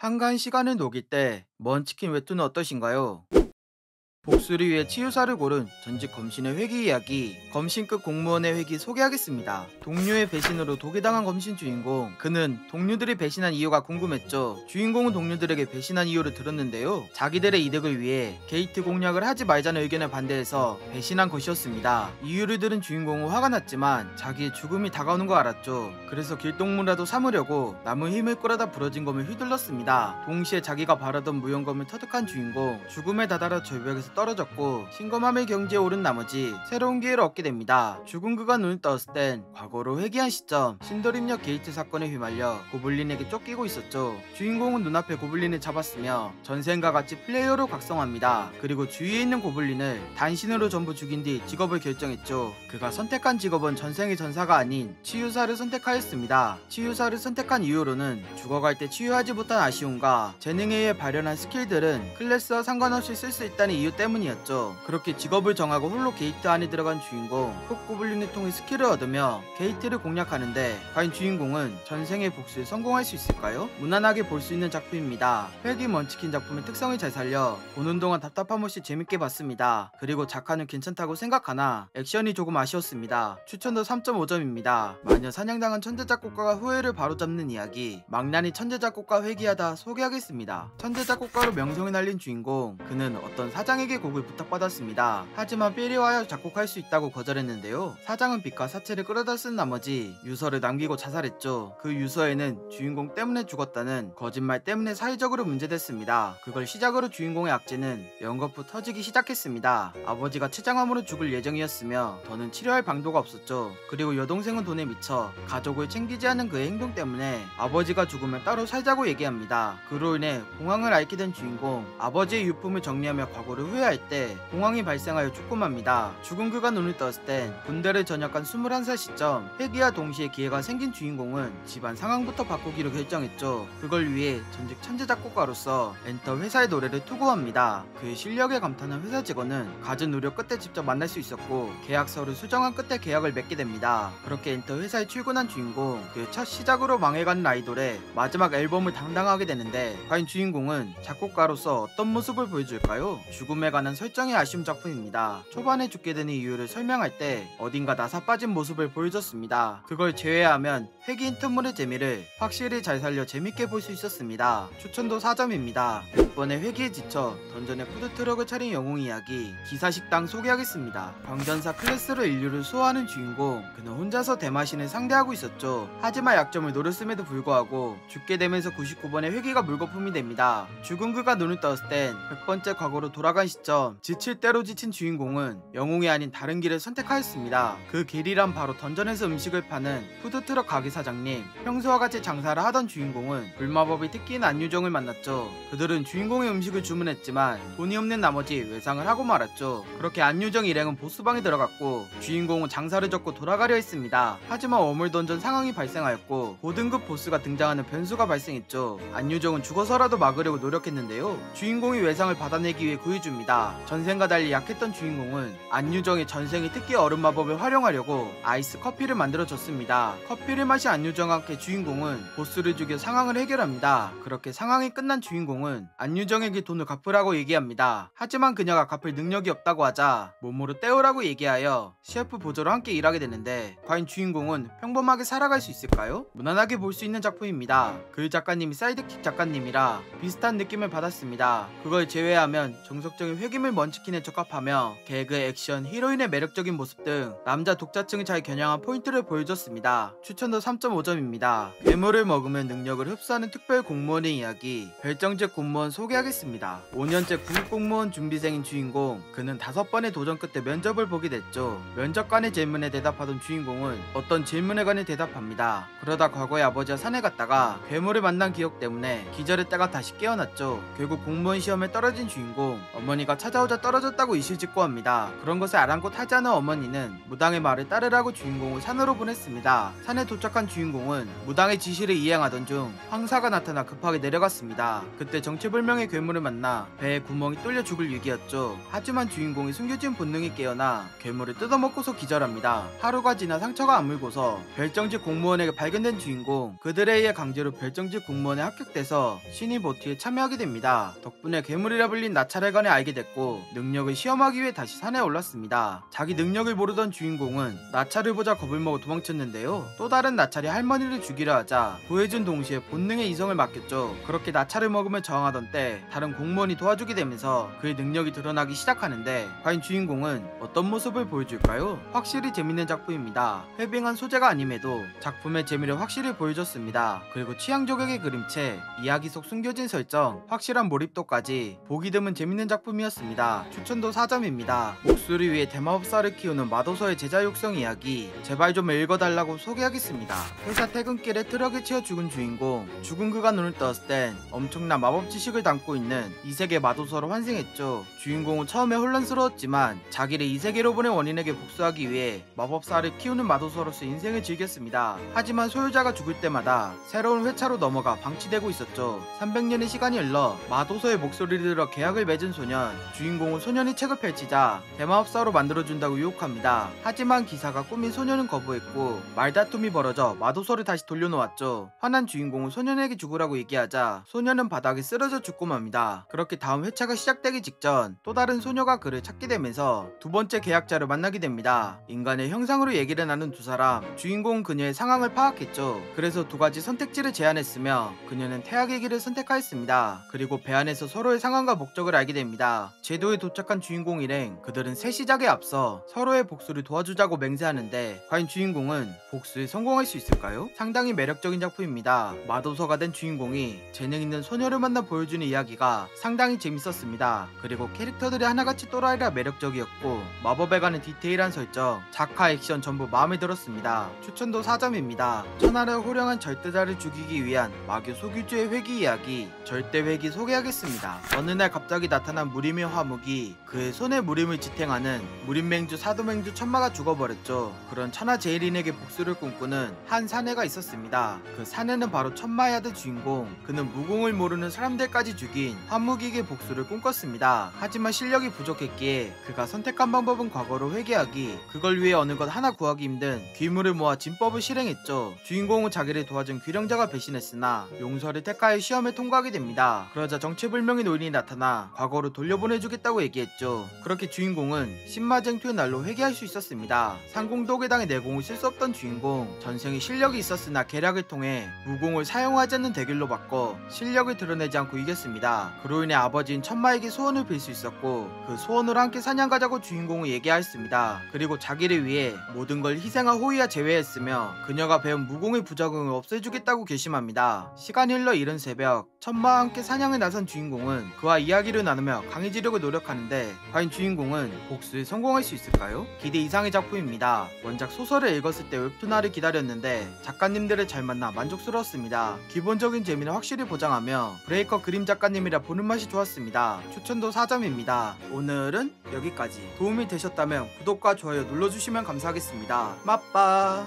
한가한 시간을 녹일 때 먼치킨 웹툰은 어떠신가요? 복수를 위해 치유사를 고른 전직 검신의 회귀 이야기, 검신급 공무원의 회귀 소개하겠습니다. 동료의 배신으로 독이 당한 검신 주인공, 그는 동료들이 배신한 이유가 궁금했죠. 주인공은 동료들에게 배신한 이유를 들었는데요, 자기들의 이득을 위해 게이트 공략을 하지 말자는 의견에 반대해서 배신한 것이었습니다. 이유를 들은 주인공은 화가 났지만 자기의 죽음이 다가오는 걸 알았죠. 그래서 길동무라도 삼으려고 나무 힘을 끌어다 부러진 검을 휘둘렀습니다. 동시에 자기가 바라던 무용검을 터득한 주인공, 죽음에 다다라 절벽에서 떨어졌고 신검함의 경지에 오른 나머지 새로운 기회를 얻게 됩니다. 죽은 그가 눈을 떴을 땐 과거로 회귀한 시점, 신도림역 게이트 사건에 휘말려 고블린에게 쫓기고 있었죠. 주인공은 눈앞에 고블린을 잡았으며 전생과 같이 플레이어로 각성합니다. 그리고 주위에 있는 고블린을 단신으로 전부 죽인 뒤 직업을 결정했죠. 그가 선택한 직업은 전생의 전사가 아닌 치유사를 선택하였습니다. 치유사를 선택한 이유로는 죽어갈 때 치유하지 못한 아쉬움과 재능에 의해 발현한 스킬들은 클래스와 상관없이 쓸 수 있다는 이유 때문이었죠. 그렇게 직업을 정하고 홀로 게이트 안에 들어간 주인공, 흑고블린을 통해 스킬을 얻으며 게이트를 공략하는데 과연 주인공은 전생의 복수에 성공할 수 있을까요? 무난하게 볼 수 있는 작품입니다. 회귀 먼치킨 작품의 특성을 잘 살려 보는 동안 답답함 없이 재밌게 봤습니다. 그리고 작화는 괜찮다고 생각하나 액션이 조금 아쉬웠습니다. 추천도 3.5점입니다. 마녀 사냥당한 천재 작곡가가 후회를 바로잡는 이야기, 망나니 천재 작곡가 회귀하다 소개하겠습니다. 천재 작곡가로 명성을 날린 주인공, 그는 어떤 사장에게 곡을 부탁받았습니다. 하지만 삐리와야 작곡할 수 있다고 거절했는데요, 사장은 빚과 사채를 끌어다 쓴 나머지 유서를 남기고 자살했죠. 그 유서에는 주인공 때문에 죽었다는 거짓말 때문에 사회적으로 문제됐습니다. 그걸 시작으로 주인공의 악재는 연거푸 터지기 시작했습니다. 아버지가 췌장암으로 죽을 예정이었으며 더는 치료할 방도가 없었죠. 그리고 여동생은 돈에 미쳐 가족을 챙기지 않는 그의 행동 때문에 아버지가 죽으면 따로 살자고 얘기합니다. 그로 인해 공황을 앓게 된 주인공, 아버지의 유품을 정리하며 과거를 후회할 때 공황이 발생하여 죽고 맙니다. 죽은 그가 눈을 떴을 땐 군대를 전역한 21살 시점, 회귀와 동시에 기회가 생긴 주인공은 집안 상황부터 바꾸기로 결정했죠. 그걸 위해 전직 천재 작곡가로서 엔터 회사의 노래를 투고합니다. 그의 실력에 감탄한 회사 직원은 갖은 노력 끝에 직접 만날 수 있었고 계약서를 수정한 끝에 계약을 맺게 됩니다. 그렇게 엔터 회사에 출근한 주인공, 그의 첫 시작으로 망해가는 아이돌의 마지막 앨범을 담당하게 되는데 과연 주인공은 작곡가로서 어떤 모습을 보여줄까요? 죽음에 관한 설정이 아쉬운 작품입니다. 초반에 죽게 되는 이유를 설명할 때 어딘가 나사 빠진 모습을 보여줬습니다. 그걸 제외하면 회귀 인터물의 재미를 확실히 잘 살려 재밌게 볼 수 있었습니다. 추천도 4점입니다. 100번의 회귀에 지쳐 던전에 푸드트럭을 차린 영웅 이야기, 기사식당 소개하겠습니다. 광전사 클래스로 인류를 수호하는 주인공, 그는 혼자서 대마신을 상대하고 있었죠. 하지만 약점을 노렸음에도 불구하고 죽게 되면서 99번의 회귀가 물거품이 됩니다. 죽은 그가 눈을 떴을 땐 100번째 과거로 돌아간 시점, 지칠 대로 지친 주인공은 영웅이 아닌 다른 길을 선택하였습니다. 그 길이란 바로 던전에서 음식을 파는 푸드트럭 가게 사장님. 평소와 같이 장사를 하던 주인공은 불마법이 특기인 안유정을 만났죠. 그들은 주인공의 음식을 주문했지만 돈이 없는 나머지 외상을 하고 말았죠. 그렇게 안유정 일행은 보스방에 들어갔고 주인공은 장사를 접고 돌아가려 했습니다. 하지만 어물 던전 상황이 발생하였고 고등급 보스가 등장하는 변수가 발생했죠. 안유정은 죽어서라도 막으려고 노력했는데요, 주인공이 외상을 받아내기 위해 구해줍니다. 전생과 달리 약했던 주인공은 안유정의 전생의 특기 얼음 마법을 활용하려고 아이스 커피를 만들어줬습니다. 커피를 마신 안유정과 함께 주인공은 보스를 죽여 상황을 해결합니다. 그렇게 상황이 끝난 주인공은 안유정에게 돈을 갚으라고 얘기합니다. 하지만 그녀가 갚을 능력이 없다고 하자 몸으로 때우라고 얘기하여 셰프 보조로 함께 일하게 되는데 과연 주인공은 평범하게 살아갈 수 있을까요? 무난하게 볼 수 있는 작품입니다. 그 작가님이 사이드킥 작가님이라 비슷한 느낌을 받았습니다. 그걸 제외하면 정석적인 회귀물 먼치킨에 적합하며 개그, 액션, 히로인의 매력적인 모습 등 남자 독자층을 잘 겨냥한 포인트를 보여줬습니다. 추천도 3.5점입니다. 괴물을 먹으면 능력을 흡수하는 특별 공무원의 이야기, 별정직 공무원 소개하겠습니다. 5년째 구급공무원 준비생인 주인공, 그는 5번의 도전 끝에 면접을 보게 됐죠. 면접관의 질문에 대답하던 주인공은 어떤 질문에 관해 대답합니다. 그러다 과거의 아버지와 산에 갔다가 괴물을 만난 기억 때문에 기절했다가 다시 깨어났죠. 결국 공무원 시험에 떨어진 주인공, 어머니가 찾아오자 떨어졌다고 이실직고 합니다. 그런 것을 아랑곳하지 않은 어머니는 무당의 말을 따르라고 주인공을 산으로 보냈습니다. 산에 도착한 주인공은 무당의 지시를 이행하던 중 황사가 나타나 급하게 내려갔습니다. 그때 정체불명 명의 괴물을 만나 배에 구멍이 뚫려 죽을 위기였죠. 하지만 주인공이 숨겨진 본능이 깨어나 괴물을 뜯어먹고서 기절합니다. 하루가 지나 상처가 아물고서 별정직 공무원에게 발견된 주인공, 그들에 의해 강제로 별정직 공무원에 합격돼서 신입 OT에 참여하게 됩니다. 덕분에 괴물이라 불린 나찰에 관해 알게 됐고 능력을 시험하기 위해 다시 산에 올랐습니다. 자기 능력을 모르던 주인공은 나찰을 보자 겁을 먹어 도망쳤는데요. 또 다른 나찰이 할머니를 죽이려 하자 구해준 동시에 본능의 이성을 맡겼죠. 그렇게 나찰을 먹으며 저항하던 때 다른 공무원이 도와주게 되면서 그의 능력이 드러나기 시작하는데 과연 주인공은 어떤 모습을 보여줄까요? 확실히 재밌는 작품입니다. 헤빙한 소재가 아님에도 작품의 재미를 확실히 보여줬습니다. 그리고 취향 저격의 그림체, 이야기 속 숨겨진 설정, 확실한 몰입도까지 보기 드문 재밌는 작품이었습니다. 추천도 4점입니다. 목소리 위에 대마법사를 키우는 마도서의 제자 육성 이야기, 제발 좀 읽어달라고 소개하겠습니다. 회사 퇴근길에 트럭에 치여 죽은 주인공, 죽은 그가 눈을 떴을 땐 엄청난 마법 지식을 담고 있는 이세계 마도서로 환생했죠. 주인공은 처음에 혼란스러웠지만 자기를 이세계로 보낸 원인에게 복수하기 위해 마법사를 키우는 마도서로서 인생을 즐겼습니다. 하지만 소유자가 죽을 때마다 새로운 회차로 넘어가 방치되고 있었죠. 300년의 시간이 흘러 마도서의 목소리를 들어 계약을 맺은 소년, 주인공은 소년이 책을 펼치자 대마법사로 만들어준다고 유혹합니다. 하지만 기사가 꾸민 소년은 거부했고 말다툼이 벌어져 마도서를 다시 돌려놓았죠. 화난 주인공은 소년에게 죽으라고 얘기하자 소년은 바닥에 쓰러져 죽고 맙니다. 그렇게 다음 회차가 시작되기 직전 또 다른 소녀가 그를 찾게 되면서 두 번째 계약자를 만나게 됩니다. 인간의 형상으로 얘기를 나눈 두 사람, 주인공은 그녀의 상황을 파악했죠. 그래서 두 가지 선택지를 제안했으며 그녀는 태학의 길을 선택하였습니다. 그리고 배 안에서 서로의 상황과 목적을 알게 됩니다. 제도에 도착한 주인공 일행, 그들은 새 시작에 앞서 서로의 복수를 도와주자고 맹세하는데 과연 주인공은 복수에 성공할 수 있을까요? 상당히 매력적인 작품입니다. 마도서가 된 주인공이 재능 있는 소녀를 만나 보여주는 이야기가 상당히 재밌었습니다. 그리고 캐릭터들이 하나같이 또라이라 매력적이었고 마법에 관한 디테일한 설정, 작화, 액션 전부 마음에 들었습니다. 추천도 4점입니다. 천하를 호령한 절대자를 죽이기 위한 마교 소규주의 회귀 이야기, 절대회귀 소개하겠습니다. 어느 날 갑자기 나타난 무림의 화묵이 그의 손에 무림을 지탱하는 무림맹주 사도맹주 천마가 죽어버렸죠. 그런 천하제일인에게 복수를 꿈꾸는 한 사내가 있었습니다. 그 사내는 바로 천마의 아들 주인공, 그는 무공을 모르는 사람들까지 죽인 화묵에게 복수를 꿈꿨습니다. 하지만 실력이 부족했기에 그가 선택한 방법은 과거로 회귀하기, 그걸 위해 어느 것 하나 구하기 힘든 귀물을 모아 진법을 실행했죠. 주인공은 자기를 도와준 귀령자가 배신했으나 용서를 택하여 시험을 통과하게 됩니다. 그러자 정체불명의 노인이 나타나 과거로 돌려보내주겠다고 얘기했죠. 그렇게 주인공은 신마쟁투의 날로 회귀할 수 있었습니다. 상공도계당의 내공을 쓸 수 없던 주인공, 전생에 실력이 있었으나 계략을 통해 무공을 사용하지 않는 대결로 바꿔 실력을 드러내지 않고 이겼습니다. 그로 인해 아버지인 천마에게 소원을 빌 수 있었고 그 소원으로 함께 사냥 가자고 주인공은 얘기하였습니다. 그리고 자기를 위해 모든 걸 희생한 호이야 제외했으며 그녀가 배운 무공의 부작용을 없애주겠다고 결심합니다. 시간이 흘러 이른 새벽, 천마와 함께 사냥을 나선 주인공은 그와 이야기를 나누며 강해지려고 노력하는데 과연 주인공은 복수에 성공할 수 있을까요? 기대 이상의 작품입니다. 원작 소설을 읽었을 때 웹툰화를 기다렸는데 작가님들을 잘 만나 만족스러웠습니다. 기본적인 재미는 확실히 보장하며 브레이커 그림 작가님이라 보는 맛이 좋았습니다. 추천도 4점입니다. 오늘은 여기까지. 도움이 되셨다면 구독과 좋아요 눌러주시면 감사하겠습니다. 빠빠.